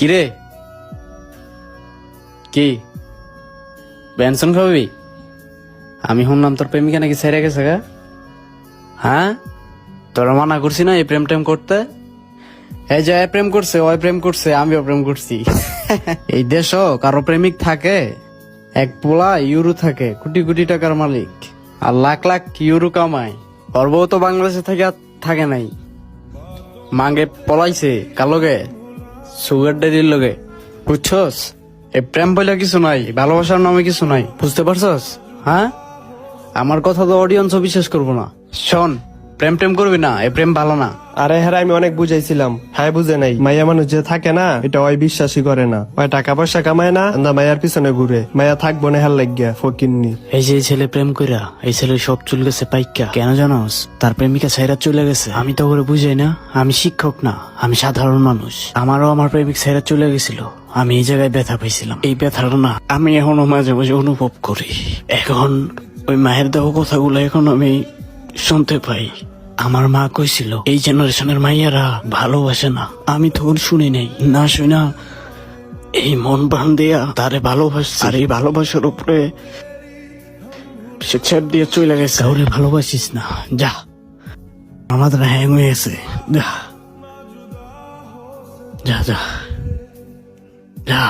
কিরে কি বেনসন খাবি? আমি শুনলাম তোর প্রেমিকা নাকি ছেড়ে গেছে গা। হ্যাঁ, তোরা মানা করছি না এই প্রেম টেম করতে? এই যে প্রেম করছে, ওই প্রেম করছে, আমিও প্রেম করছি। এই দেশ কারো প্রেমিক থাকে? এক পোলা ইউরো থাকে, কোটি কোটি টাকার মালিক, আর লাখ লাখ ইউরো কামায়। ওর বউ তো বাংলাদেশে থেকে আর থাকে নাই, মাঙ্গে পলাইছে কালোগে সুগার ডেডির লগে। বুঝছস? এই প্রেম বলে কিছু নাই, ভালোবাসার নামে কিছু নাই, বুঝতে পারছস? হ্যাঁ, আমার কথা তো অডিয়েন্সও বিশ্বাস করবো না। শোন, প্রেম টেম করবি না, এই প্রেম ভালো না। আরে হ্যাঁ, আমি অনেক বুঝাইছিলাম, হ্যাঁ বুঝে নাই। মাইয়া মানুষ যে থাকে না, এটা ওই বিশ্বাসই করে না। ওই টাকা পয়সা কামায় না, মাইয়ার পিছনে ঘুরে। মাইয়া থাকবো না হেল লাগিয়া ফকিন্নি। এই যে ছেলে প্রেম কইরা, এই ছেলে সব চুল গেছে পাইকা। কেন জানোস? তার প্রেমিকা ছাইরা চলে গেছে। আমি তো করে বুঝাই না, আমি শিক্ষক না, আমি সাধারণ মানুষ। আমারও আমার প্রেমিক ছাইরা চলে গেছিল, আমি এই জায়গায় ব্যথা পাইছিলাম। এই ব্যথাটা না আমি এখনো মাঝে মাঝে অনুভব করি। এখন ওই মায়ের দেওয়া কথাগুলো এখন আমি শুনতে পাই। আমার মা কইছিল এই জেনারেশনের মাইয়ারা ভালোবাসে না। আমি তখন শুনি নাই, না শুনা এই মন বান দিয়া তারে ভালোবাসছে। আর এই ভালোবাসার উপরে সে ছেড় দিয়ে চলে গেছে। কাউরে ভালোবাসিস না, যা, আমাদের হ্যাং হয়ে গেছে, যা যা যা যা।